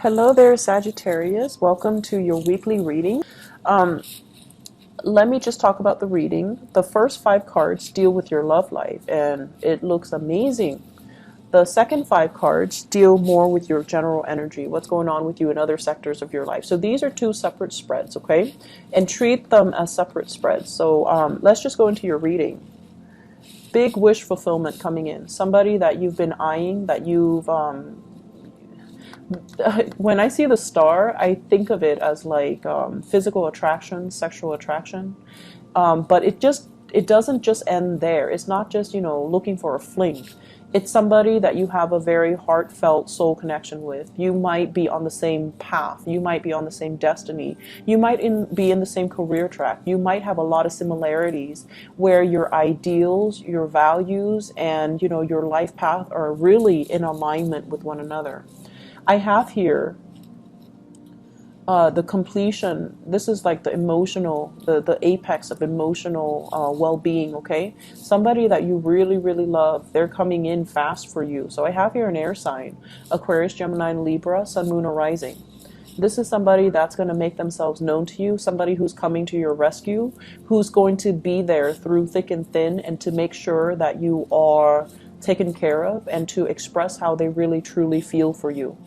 Hello there, Sagittarius. Welcome to your weekly reading. Um, Let me just talk about the reading. The first five cards deal with your love life, and it looks amazing. The second five cards deal more with your general energy, what's going on with you in other sectors of your life. So these are two separate spreads, okay? And treat them as separate spreads. So let's just go into your reading. Big wish fulfillment coming in. Somebody that you've been eyeing, that you've when I see the star, I think of it as like physical attraction, sexual attraction. But it doesn't just end there. It's not just, looking for a fling. It's somebody that you have a very heartfelt soul connection with. You might be on the same path. You might be on the same destiny. You might be in the same career track. You might have a lot of similarities where your ideals, your values, and your life path are really in alignment with one another. I have here the completion. This is like the emotional, the apex of emotional well-being, okay? Somebody that you really, really love, they're coming in fast for you. So I have here an air sign, Aquarius, Gemini, and Libra, Sun, Moon, or Rising. This is somebody that's going to make themselves known to you, somebody who's coming to your rescue, who's going to be there through thick and thin and to make sure that you are taken care of and to express how they really, truly feel for you.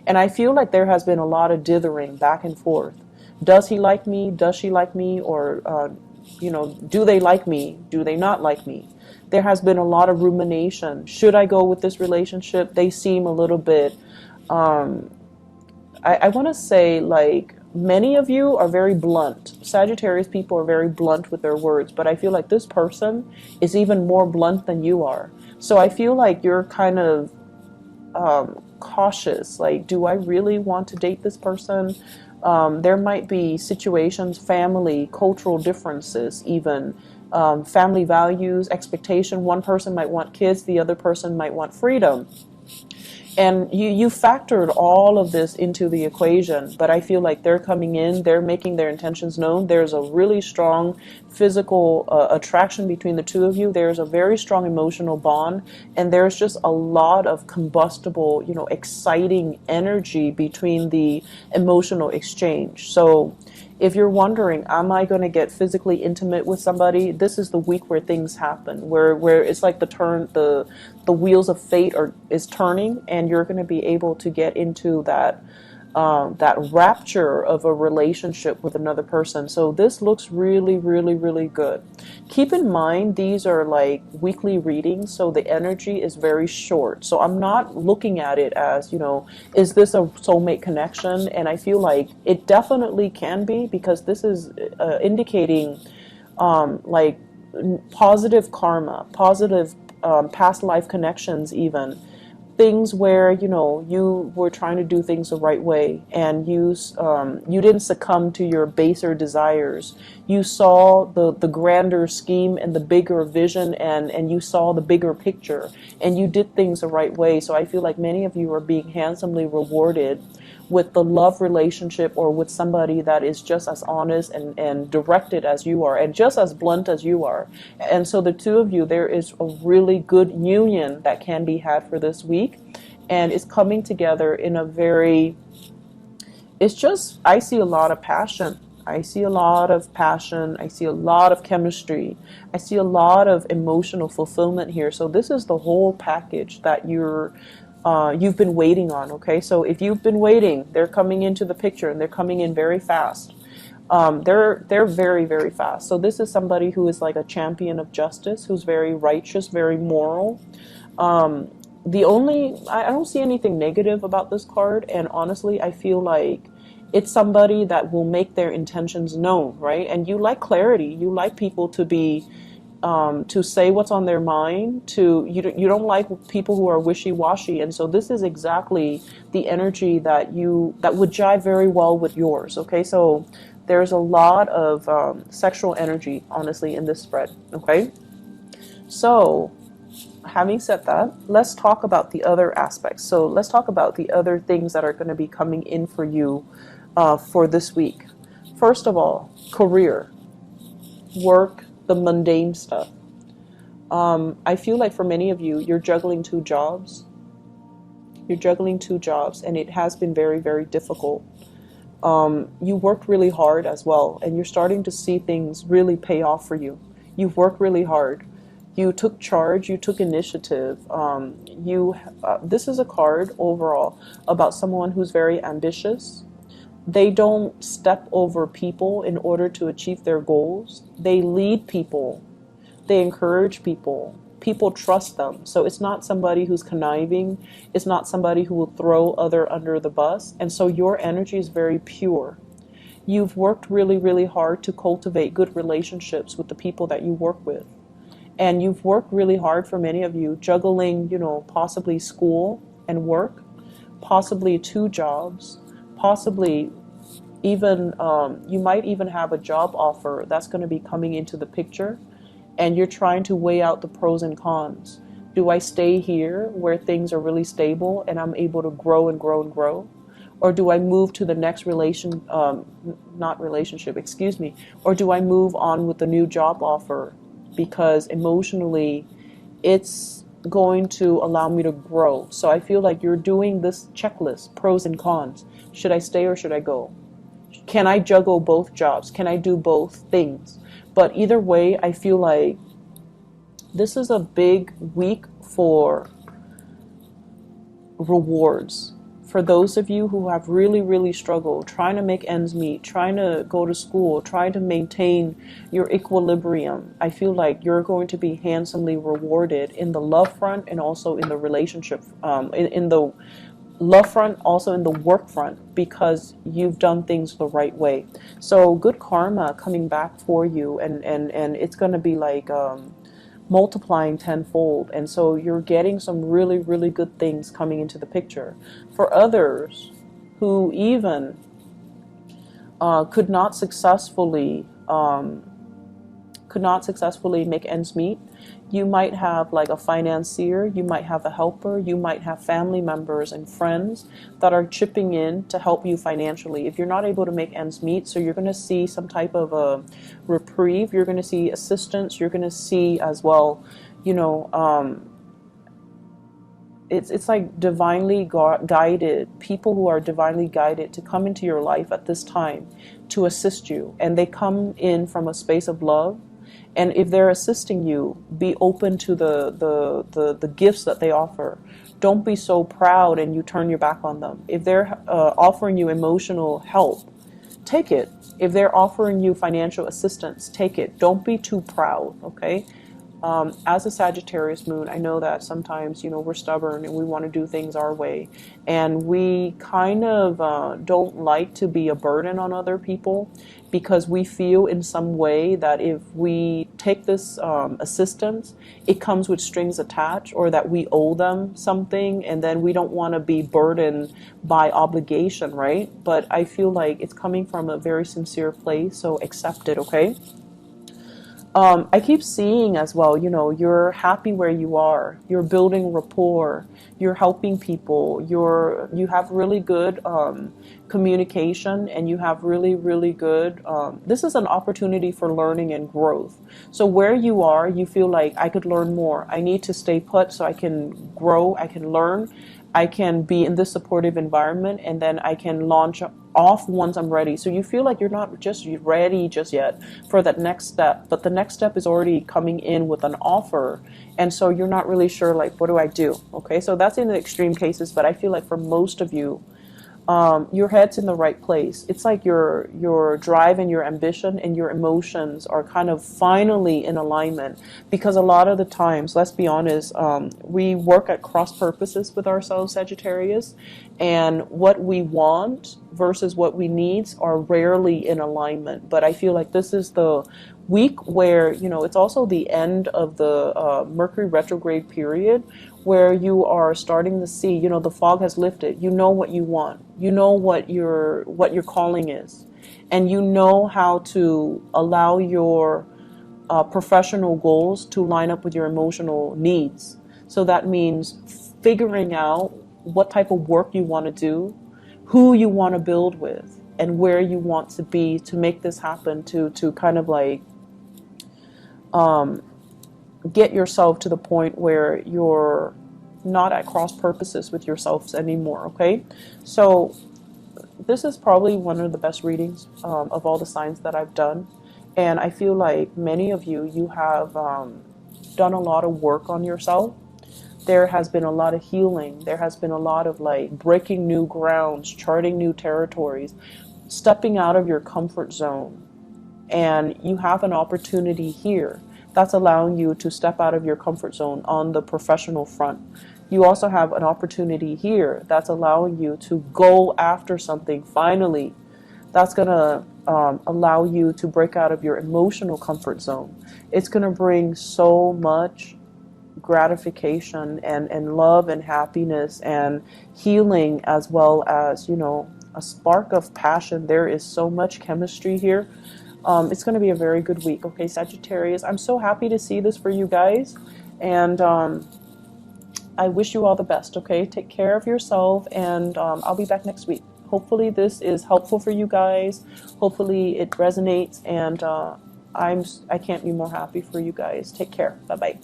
And I feel like there has been a lot of dithering back and forth. Does he like me? Does she like me? Or, do they like me? Do they not like me? There has been a lot of rumination. Should I go with this relationship? They seem a little bit, I want to say, like, many of you are very blunt. Sagittarius people are very blunt with their words, but I feel like this person is even more blunt than you are. So I feel like you're kind of cautious, like, do I really want to date this person? There might be situations, family, cultural differences, even family values, expectation. One person might want kids, the other person might want freedom. And you factored all of this into the equation, but I feel like they're coming in, they're making their intentions known. There's a really strong physical attraction between the two of you. There's a very strong emotional bond, and there's just a lot of combustible, exciting energy between the emotional exchange. So if you're wondering, am I going to get physically intimate with somebody? This is the week where things happen, where it's like the wheels of fate is turning, and you're going to be able to get into that rapture of a relationship with another person. So this looks really, really, really good. Keep in mind, these are like weekly readings, so the energy is very short. So I'm not looking at it as, is this a soulmate connection? And I feel like it definitely can be, because this is indicating like positive karma, positive past life connections, even things where you were trying to do things the right way, and you didn't succumb to your baser desires. You saw the grander scheme and the bigger vision, and you saw the bigger picture, and you did things the right way. So I feel like many of you are being handsomely rewarded with the love relationship, or with somebody that is just as honest and directed as you are, and just as blunt as you are. And so the two of you, there is a really good union that can be had for this week, and it's coming together in a very, I see a lot of passion. I see a lot of passion. I see a lot of chemistry. I see a lot of emotional fulfillment here. So this is the whole package that you've been waiting on, okay? So if you've been waiting, they're coming into the picture, and they're coming in very fast. They're very, very fast. So this is somebody who is like a champion of justice, who's very righteous, very moral. I don't see anything negative about this card, and honestly, I feel like it's somebody that will make their intentions known, right? And you like clarity. You like people to say what's on their mind. You don't like people who are wishy-washy, and so this is exactly the energy that would jive very well with yours. Okay, so there's a lot of sexual energy, honestly, in this spread. Okay, so having said that, let's talk about the other aspects. So let's talk about the other things that are going to be coming in for you for this week. First of all, career, work, the mundane stuff. I feel like for many of you, you're juggling two jobs. You're juggling two jobs, and it has been very, very difficult. You worked really hard as well, and you're starting to see things really pay off for you. You've worked really hard. You took charge, you took initiative. This is a card overall about someone who's very ambitious. They don't step over people in order to achieve their goals. They lead people. They encourage people. People trust them. So it's not somebody who's conniving. It's not somebody who will throw other under the bus. And so your energy is very pure. You've worked really, really hard to cultivate good relationships with the people that you work with. And you've worked really hard, for many of you, juggling, possibly school and work, possibly two jobs, possibly even, you might even have a job offer that's going to be coming into the picture, and you're trying to weigh out the pros and cons. Do I stay here where things are really stable and I'm able to grow and grow and grow? Or do I move to the next or do I move on with the new job offer? Because emotionally, it's going to allow me to grow. So I feel like you're doing this checklist, pros and cons. Should I stay or should I go? Can I juggle both jobs? Can I do both things? But either way, I feel like this is a big week for rewards. For those of you who have really, really struggled trying to make ends meet, trying to go to school, trying to maintain your equilibrium, I feel like you're going to be handsomely rewarded in the love front and also in the relationship, in the love front, also in the work front, because you've done things the right way. So good karma coming back for you, and it's going to be like multiplying tenfold. And so you're getting some really, really good things coming into the picture. For others who even could not successfully make ends meet, you might have like a financier, you might have a helper, you might have family members and friends that are chipping in to help you financially. If you're not able to make ends meet, so you're going to see some type of a reprieve, you're going to see assistance, you're going to see as well, it's like divinely guided, people who are divinely guided to come into your life at this time to assist you. And they come in from a space of love. And if they're assisting you, be open to the gifts that they offer. Don't be so proud and you turn your back on them. If they're offering you emotional help, take it. If they're offering you financial assistance, take it. Don't be too proud, okay? As a Sagittarius moon, I know that sometimes, we're stubborn and we want to do things our way. And we kind of don't like to be a burden on other people, because we feel in some way that if we take this assistance, it comes with strings attached, or that we owe them something, and then we don't want to be burdened by obligation, right? But I feel like it's coming from a very sincere place, so accept it, okay? I keep seeing as well, you're happy where you are, you're building rapport, you're helping people, you have really good communication, and you have really, really good, this is an opportunity for learning and growth. So where you are, you feel like I could learn more. I need to stay put so I can grow, I can learn, I can be in this supportive environment, and then I can launch off once I'm ready. So you feel like you're not just ready just yet for that next step, but the next step is already coming in with an offer. And so you're not really sure, like, what do I do? Okay, so that's in the extreme cases, but I feel like for most of you, your head's in the right place. It's like your drive and your ambition and your emotions are kind of finally in alignment, because a lot of the times, let's be honest, we work at cross purposes with ourselves, Sagittarius, and what we want versus what we need are rarely in alignment. But I feel like this is the week where, it's also the end of the Mercury retrograde period, where you are starting to see, the fog has lifted. You know what you want. You know what your calling is. And you know how to allow your professional goals to line up with your emotional needs. So that means figuring out what type of work you want to do, who you want to build with, and where you want to be to make this happen, to kind of like get yourself to the point where you're not at cross purposes with yourselves anymore, okay? So this is probably one of the best readings of all the signs that I've done. And I feel like many of you, you have done a lot of work on yourself. There has been a lot of healing. There has been a lot of like breaking new grounds, charting new territories, stepping out of your comfort zone. And you have an opportunity here that's allowing you to step out of your comfort zone on the professional front. You also have an opportunity here that's allowing you to go after something finally. That's going to allow you to break out of your emotional comfort zone. It's going to bring so much gratification and love and happiness and healing, as well as, you know, a spark of passion. There is so much chemistry here. It's going to be a very good week, okay, Sagittarius? I'm so happy to see this for you guys, and I wish you all the best, okay? Take care of yourself, and I'll be back next week. Hopefully this is helpful for you guys. Hopefully it resonates, and I can't be more happy for you guys. Take care. Bye-bye.